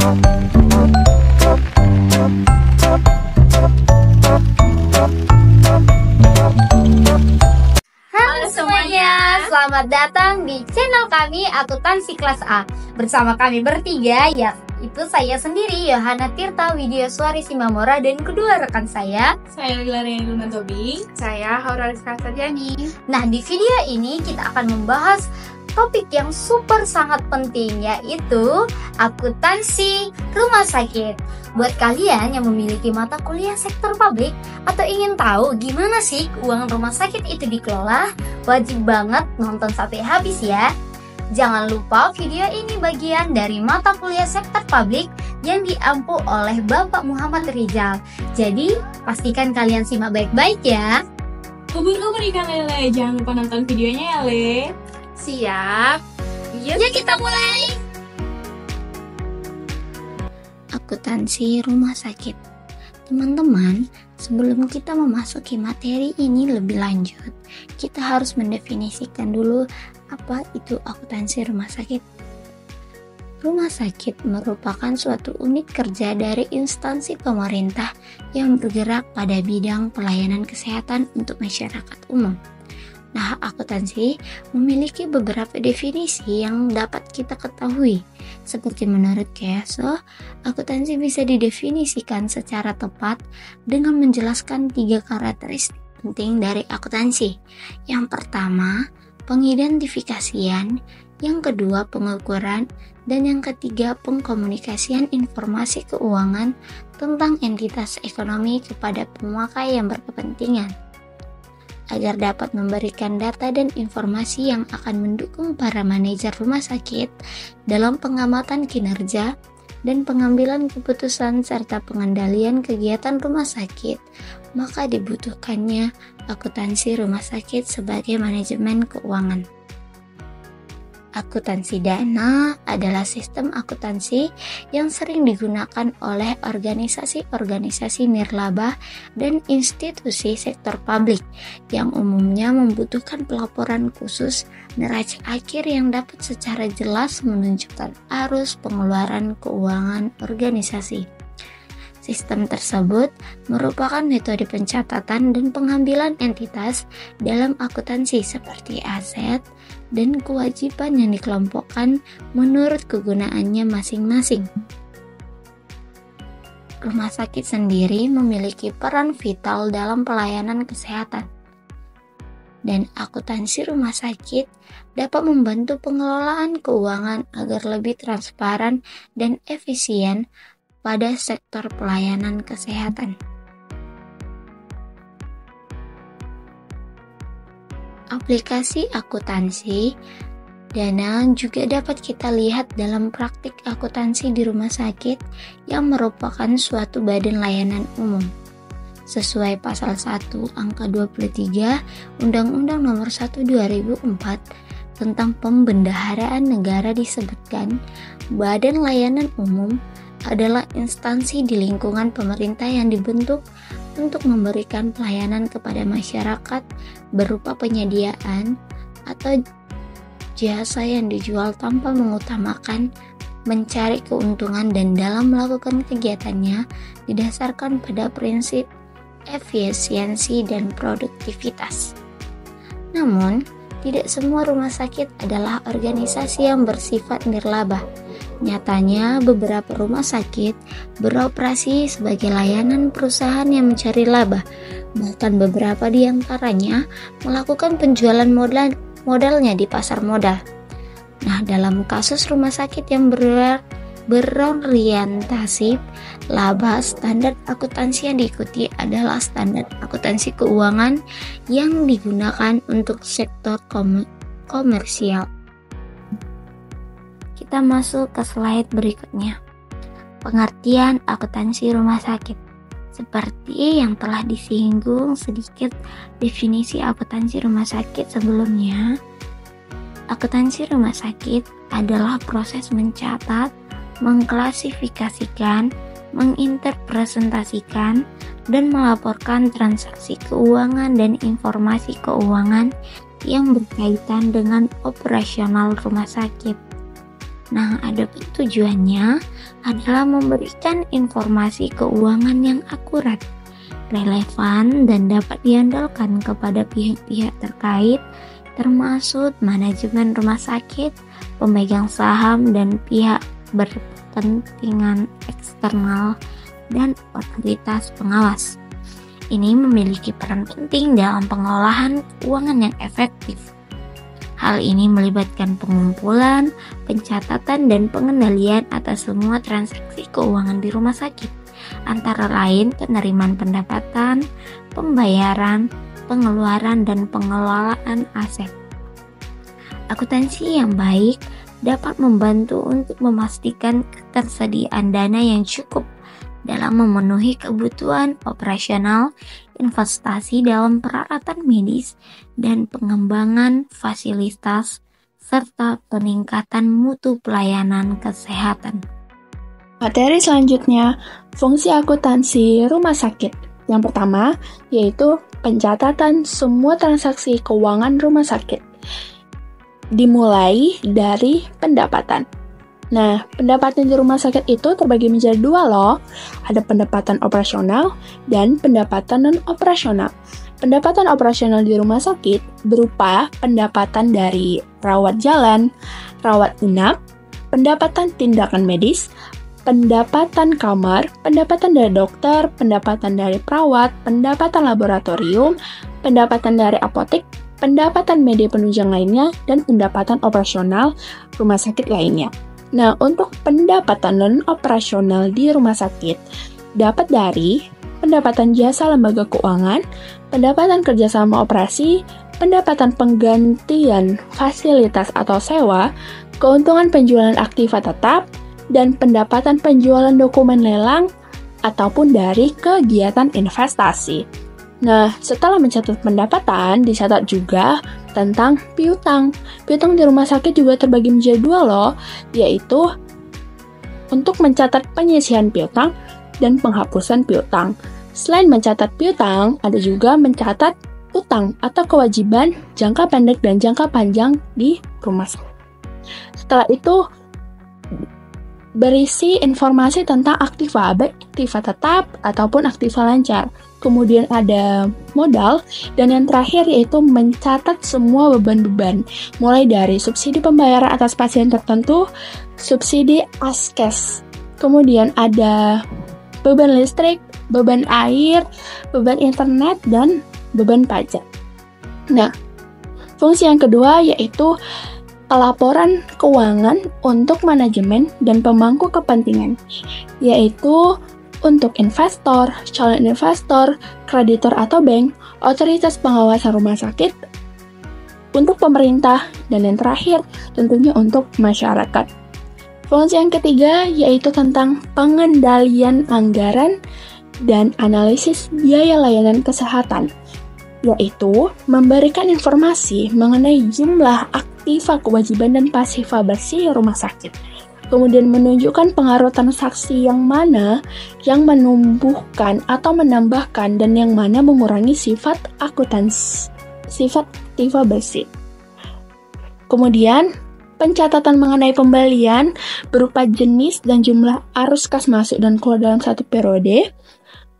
Halo semuanya, selamat datang di channel kami Akuntansi Kelas A. Bersama kami bertiga, yaitu saya sendiri Yohana Tirta Widioswari Simamora dan kedua rekan saya Lilariani Lumantobi. Saya Hauraliska Sarjani. Nah, di video ini kita akan membahas topik yang super sangat penting, yaitu akuntansi rumah sakit. Buat kalian yang memiliki mata kuliah sektor publik atau ingin tahu gimana sih keuangan rumah sakit itu dikelola, wajib banget nonton sampai habis ya. Jangan lupa video ini bagian dari mata kuliah sektor publik yang diampu oleh Bapak Muhammad Rizal. Jadi, pastikan kalian simak baik-baik ya. Kubur-kubur ikan lele, jangan lupa nonton videonya ya, Le. Siap. Yuk kita mulai. Akuntansi rumah sakit. Teman-teman, sebelum kita memasuki materi ini lebih lanjut, kita harus mendefinisikan dulu apa itu akuntansi rumah sakit. Rumah sakit merupakan suatu unit kerja dari instansi pemerintah yang bergerak pada bidang pelayanan kesehatan untuk masyarakat umum. Nah, akuntansi memiliki beberapa definisi yang dapat kita ketahui. Seperti menurut KSO, akuntansi bisa didefinisikan secara tepat dengan menjelaskan 3 karakteristik penting dari akuntansi. Yang pertama, pengidentifikasian, yang kedua, pengukuran, dan yang ketiga, pengkomunikasian informasi keuangan tentang entitas ekonomi kepada pemakai yang berkepentingan, agar dapat memberikan data dan informasi yang akan mendukung para manajer rumah sakit dalam pengamatan kinerja dan pengambilan keputusan serta pengendalian kegiatan rumah sakit. Maka dibutuhkannya akuntansi rumah sakit sebagai manajemen keuangan. Akuntansi dana adalah sistem akuntansi yang sering digunakan oleh organisasi-organisasi nirlaba dan institusi sektor publik yang umumnya membutuhkan pelaporan khusus neraca akhir yang dapat secara jelas menunjukkan arus pengeluaran keuangan organisasi. Sistem tersebut merupakan metode pencatatan dan pengambilan entitas dalam akuntansi seperti aset dan kewajiban yang dikelompokkan menurut kegunaannya masing-masing. Rumah sakit sendiri memiliki peran vital dalam pelayanan kesehatan, dan akuntansi rumah sakit dapat membantu pengelolaan keuangan agar lebih transparan dan efisien pada sektor pelayanan kesehatan. Aplikasi akuntansi dana juga dapat kita lihat dalam praktik akuntansi di rumah sakit yang merupakan suatu badan layanan umum. Sesuai pasal 1 angka 23 Undang-Undang Nomor 1 2004 tentang Pembendaharaan Negara disebutkan, badan layanan umum adalah instansi di lingkungan pemerintah yang dibentuk untuk memberikan pelayanan kepada masyarakat berupa penyediaan atau jasa yang dijual tanpa mengutamakan mencari keuntungan, dan dalam melakukan kegiatannya didasarkan pada prinsip efisiensi dan produktivitas. Namun, tidak semua rumah sakit adalah organisasi yang bersifat nirlaba. Nyatanya, beberapa rumah sakit beroperasi sebagai layanan perusahaan yang mencari laba. Bahkan beberapa di antaranya melakukan penjualan modalnya di pasar modal. Nah, dalam kasus rumah sakit yang berorientasi laba, standar akuntansi yang diikuti adalah standar akuntansi keuangan yang digunakan untuk sektor komersial. Kita masuk ke slide berikutnya. Pengertian akuntansi rumah sakit. Seperti yang telah disinggung sedikit definisi akuntansi rumah sakit sebelumnya, akuntansi rumah sakit adalah proses mencatat, mengklasifikasikan, menginterpresentasikan, dan melaporkan transaksi keuangan dan informasi keuangan yang berkaitan dengan operasional rumah sakit. Nah, adapun tujuannya adalah memberikan informasi keuangan yang akurat, relevan, dan dapat diandalkan kepada pihak-pihak terkait, termasuk manajemen rumah sakit, pemegang saham, dan pihak berkepentingan eksternal dan otoritas pengawas. Ini memiliki peran penting dalam pengelolaan keuangan yang efektif. Hal ini melibatkan pengumpulan, pencatatan, dan pengendalian atas semua transaksi keuangan di rumah sakit, antara lain penerimaan pendapatan, pembayaran, pengeluaran, dan pengelolaan aset. Akuntansi yang baik dapat membantu untuk memastikan ketersediaan dana yang cukup dalam memenuhi kebutuhan operasional, investasi dalam peralatan medis, dan pengembangan fasilitas, serta peningkatan mutu pelayanan kesehatan. Materi selanjutnya, fungsi akuntansi rumah sakit. Yang pertama, yaitu pencatatan semua transaksi keuangan rumah sakit. Dimulai dari pendapatan. Nah, pendapatan di rumah sakit itu terbagi menjadi dua loh. Ada pendapatan operasional dan pendapatan non-operasional. Pendapatan operasional di rumah sakit berupa pendapatan dari rawat jalan, rawat inap, pendapatan tindakan medis, pendapatan kamar, pendapatan dari dokter, pendapatan dari perawat, pendapatan laboratorium, pendapatan dari apotek, pendapatan media penunjang lainnya, dan pendapatan operasional rumah sakit lainnya. Nah, untuk pendapatan non-operasional di rumah sakit dapat dari pendapatan jasa lembaga keuangan, pendapatan kerjasama operasi, pendapatan penggantian fasilitas atau sewa, keuntungan penjualan aktiva tetap, dan pendapatan penjualan dokumen lelang ataupun dari kegiatan investasi. Nah, setelah mencatat pendapatan, dicatat juga tentang piutang. Piutang di rumah sakit juga terbagi menjadi dua loh, yaitu untuk mencatat penyisihan piutang dan penghapusan piutang. Selain mencatat piutang, ada juga mencatat utang atau kewajiban jangka pendek dan jangka panjang di rumah sakit. Setelah itu, berisi informasi tentang aktiva, baik aktiva tetap ataupun aktiva lancar. Kemudian ada modal, dan yang terakhir yaitu mencatat semua beban-beban, mulai dari subsidi pembayaran atas pasien tertentu, subsidi askes, kemudian ada beban listrik, beban air, beban internet, dan beban pajak. Nah, fungsi yang kedua yaitu pelaporan keuangan untuk manajemen dan pemangku kepentingan, yaitu untuk investor, calon investor, kreditor atau bank, otoritas pengawasan rumah sakit, untuk pemerintah, dan yang terakhir tentunya untuk masyarakat. Fungsi yang ketiga yaitu tentang pengendalian anggaran dan analisis biaya layanan kesehatan, yaitu memberikan informasi mengenai jumlah aktiva kewajiban dan pasifa bersih rumah sakit. Kemudian menunjukkan pengaruh transaksi yang mana yang menumbuhkan atau menambahkan dan yang mana mengurangi sifat aktiva bersih. Kemudian pencatatan mengenai pembelian berupa jenis dan jumlah arus kas masuk dan keluar dalam satu periode,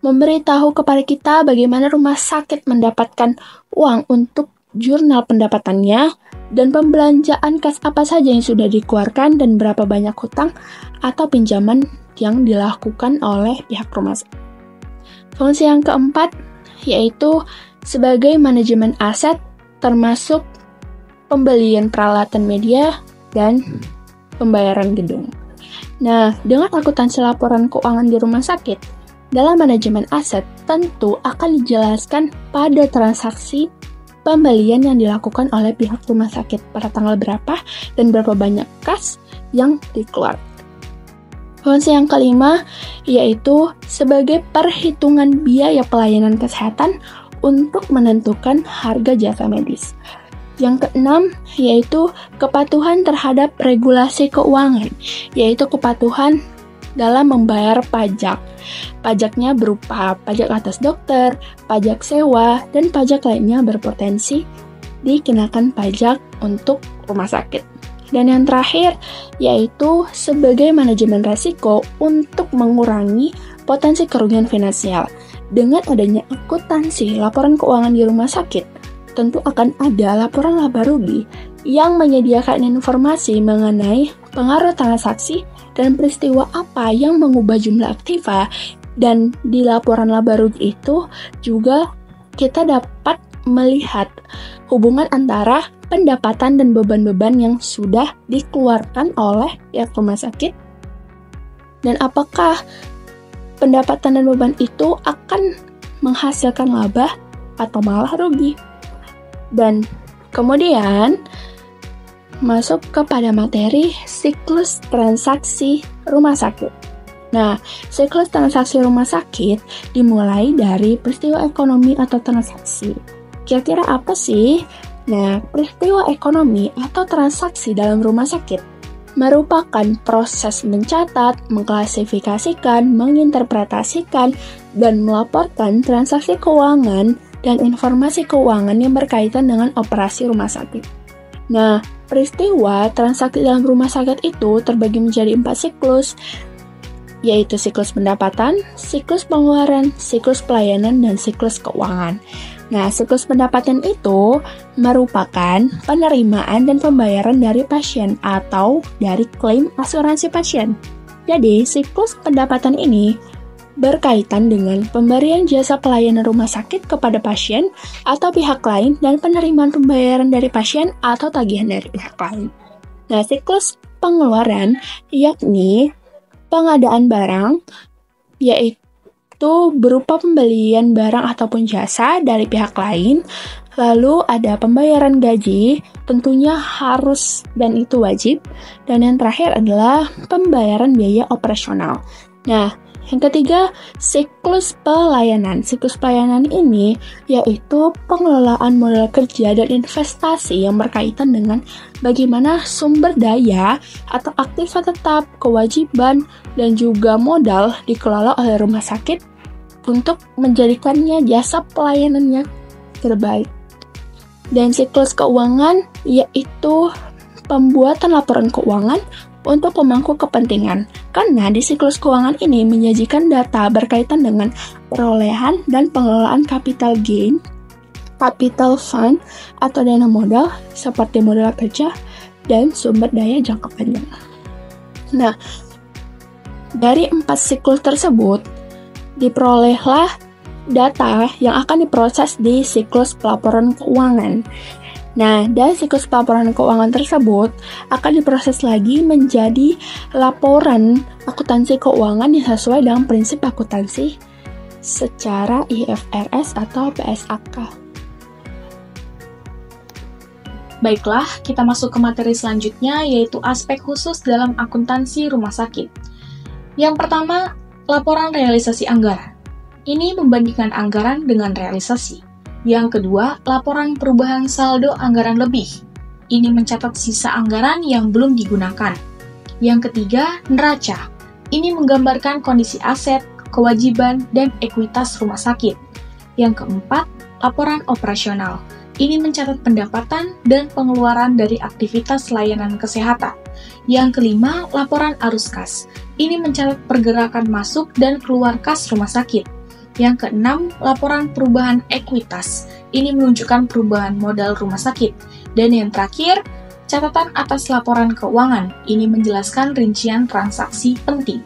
memberitahu kepada kita bagaimana rumah sakit mendapatkan uang untuk jurnal pendapatannya, dan pembelanjaan kas apa saja yang sudah dikeluarkan dan berapa banyak hutang atau pinjaman yang dilakukan oleh pihak rumah sakit. Fungsi yang keempat yaitu sebagai manajemen aset, termasuk pembelian peralatan media dan pembayaran gedung. Nah, dengan akuntansi laporan keuangan di rumah sakit, dalam manajemen aset tentu akan dijelaskan pada transaksi pembelian yang dilakukan oleh pihak rumah sakit pada tanggal berapa dan berapa banyak kas yang dikeluarkan. Fungsi yang kelima yaitu sebagai perhitungan biaya pelayanan kesehatan untuk menentukan harga jasa medis. Yang keenam yaitu kepatuhan terhadap regulasi keuangan, yaitu kepatuhan dalam membayar pajak. Pajaknya berupa pajak atas dokter, pajak sewa, dan pajak lainnya berpotensi dikenakan pajak untuk rumah sakit. Dan yang terakhir, yaitu sebagai manajemen resiko untuk mengurangi potensi kerugian finansial. Dengan adanya akuntansi laporan keuangan di rumah sakit, tentu akan ada laporan laba rugi yang menyediakan informasi mengenai pengaruh transaksi dan peristiwa apa yang mengubah jumlah aktiva. Dan di laporan laba rugi itu juga kita dapat melihat hubungan antara pendapatan dan beban-beban yang sudah dikeluarkan oleh pihak rumah sakit, dan apakah pendapatan dan beban itu akan menghasilkan laba atau malah rugi. Dan kemudian masuk kepada materi siklus transaksi rumah sakit. Nah, siklus transaksi rumah sakit dimulai dari peristiwa ekonomi atau transaksi. Kira-kira apa sih? Nah, peristiwa ekonomi atau transaksi dalam rumah sakit merupakan proses mencatat, mengklasifikasikan, menginterpretasikan, dan melaporkan transaksi keuangan dan informasi keuangan yang berkaitan dengan operasi rumah sakit. Nah, peristiwa transaksi dalam rumah sakit itu terbagi menjadi 4 siklus, yaitu siklus pendapatan, siklus pengeluaran, siklus pelayanan, dan siklus keuangan. Nah, siklus pendapatan itu merupakan penerimaan dan pembayaran dari pasien atau dari klaim asuransi pasien. Jadi, siklus pendapatan ini berkaitan dengan pemberian jasa pelayanan rumah sakit kepada pasien atau pihak lain dan penerimaan pembayaran dari pasien atau tagihan dari pihak lain. Nah, siklus pengeluaran yakni pengadaan barang, yaitu berupa pembelian barang ataupun jasa dari pihak lain. Lalu ada pembayaran gaji, tentunya harus dan itu wajib. Dan yang terakhir adalah pembayaran biaya operasional. Nah, yang ketiga, siklus pelayanan. Siklus pelayanan ini yaitu pengelolaan modal kerja dan investasi yang berkaitan dengan bagaimana sumber daya atau aktiva tetap, kewajiban, dan juga modal dikelola oleh rumah sakit untuk menjadikannya jasa pelayanannya terbaik. Dan siklus keuangan yaitu pembuatan laporan keuangan untuk pemangku kepentingan. Karena di siklus keuangan ini menyajikan data berkaitan dengan perolehan dan pengelolaan capital gain, capital fund atau dana modal seperti modal kerja dan sumber daya jangka panjang. Nah, dari 4 siklus tersebut diperolehlah data yang akan diproses di siklus pelaporan keuangan. Nah, dari siklus pelaporan keuangan tersebut akan diproses lagi menjadi laporan akuntansi keuangan yang sesuai dengan prinsip akuntansi secara IFRS atau PSAK. Baiklah, kita masuk ke materi selanjutnya, yaitu aspek khusus dalam akuntansi rumah sakit. Yang pertama, laporan realisasi anggaran. Ini membandingkan anggaran dengan realisasi. Yang kedua, laporan perubahan saldo anggaran lebih. Ini mencatat sisa anggaran yang belum digunakan. Yang ketiga, neraca. Ini menggambarkan kondisi aset, kewajiban, dan ekuitas rumah sakit. Yang keempat, laporan operasional. Ini mencatat pendapatan dan pengeluaran dari aktivitas layanan kesehatan. Yang kelima, laporan arus kas. Ini mencatat pergerakan masuk dan keluar kas rumah sakit. Yang keenam, laporan perubahan ekuitas. Ini menunjukkan perubahan modal rumah sakit. Dan yang terakhir, catatan atas laporan keuangan. Ini menjelaskan rincian transaksi penting.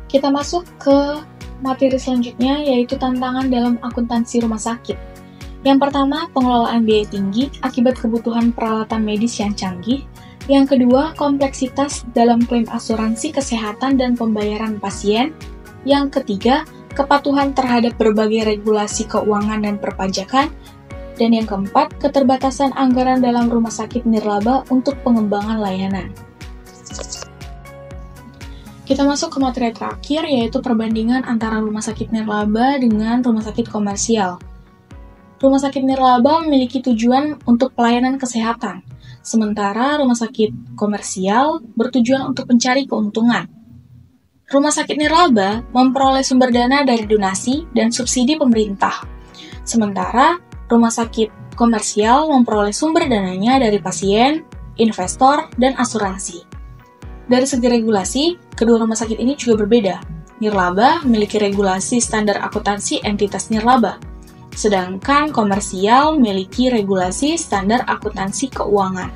Kita masuk ke materi selanjutnya, yaitu tantangan dalam akuntansi rumah sakit. Yang pertama, pengelolaan biaya tinggi akibat kebutuhan peralatan medis yang canggih. Yang kedua, kompleksitas dalam klaim asuransi kesehatan dan pembayaran pasien. Yang ketiga, kepatuhan terhadap berbagai regulasi keuangan dan perpajakan. Dan yang keempat, keterbatasan anggaran dalam rumah sakit nirlaba untuk pengembangan layanan. Kita masuk ke materi terakhir, yaitu perbandingan antara rumah sakit nirlaba dengan rumah sakit komersial. Rumah sakit nirlaba memiliki tujuan untuk pelayanan kesehatan, sementara rumah sakit komersial bertujuan untuk mencari keuntungan. Rumah sakit nirlaba memperoleh sumber dana dari donasi dan subsidi pemerintah, sementara rumah sakit komersial memperoleh sumber dananya dari pasien, investor, dan asuransi. Dari segi regulasi, kedua rumah sakit ini juga berbeda. Nirlaba memiliki regulasi standar akuntansi entitas nirlaba, sedangkan komersial memiliki regulasi standar akuntansi keuangan.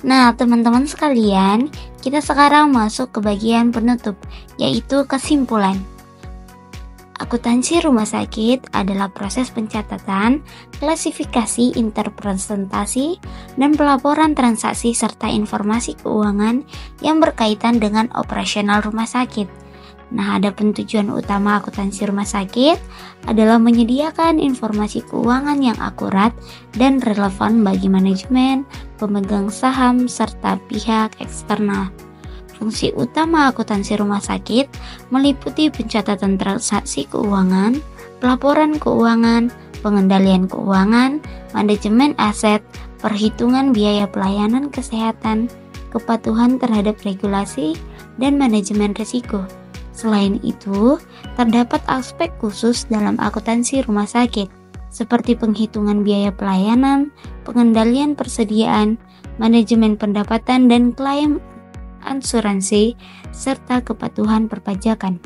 Nah, teman-teman sekalian, kita sekarang masuk ke bagian penutup, yaitu kesimpulan. Akuntansi rumah sakit adalah proses pencatatan, klasifikasi, interpresentasi, dan pelaporan transaksi serta informasi keuangan yang berkaitan dengan operasional rumah sakit. Nah, adapun tujuan utama akuntansi rumah sakit adalah menyediakan informasi keuangan yang akurat dan relevan bagi manajemen, pemegang saham, serta pihak eksternal. Fungsi utama akuntansi rumah sakit meliputi pencatatan transaksi keuangan, pelaporan keuangan, pengendalian keuangan, manajemen aset, perhitungan biaya pelayanan kesehatan, kepatuhan terhadap regulasi, dan manajemen risiko. Selain itu, terdapat aspek khusus dalam akuntansi rumah sakit, seperti penghitungan biaya pelayanan, pengendalian persediaan, manajemen pendapatan dan klaim asuransi, serta kepatuhan perpajakan.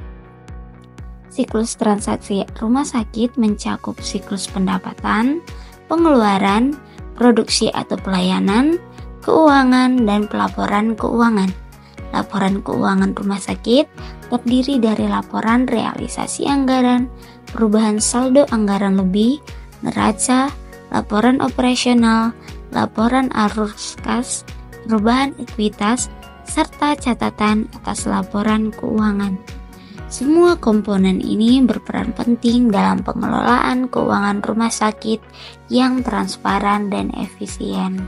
Siklus transaksi rumah sakit mencakup siklus pendapatan, pengeluaran, produksi atau pelayanan, keuangan, dan pelaporan keuangan. Laporan keuangan rumah sakit terdiri dari laporan realisasi anggaran, perubahan saldo anggaran lebih, neraca, laporan operasional, laporan arus kas, perubahan ekuitas, serta catatan atas laporan keuangan. Semua komponen ini berperan penting dalam pengelolaan keuangan rumah sakit yang transparan dan efisien.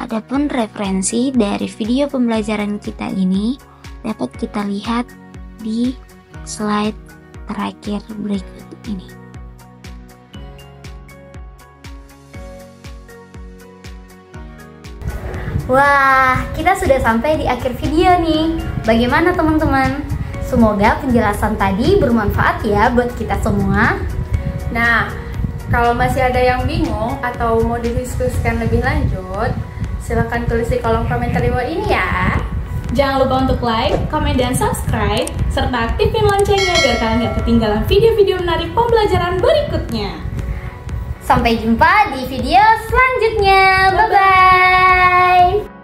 Adapun referensi dari video pembelajaran kita ini dapat kita lihat di slide terakhir berikut ini. Wah, kita sudah sampai di akhir video nih. Bagaimana teman-teman? Semoga penjelasan tadi bermanfaat ya buat kita semua. Nah, kalau masih ada yang bingung atau mau didiskusikan lebih lanjut, silakan tulis di kolom komentar di bawah ini ya. Jangan lupa untuk like, komen, dan subscribe, serta aktifin loncengnya biar kalian gak ketinggalan video-video menarik pembelajaran berikutnya. Sampai jumpa di video selanjutnya. Bye-bye.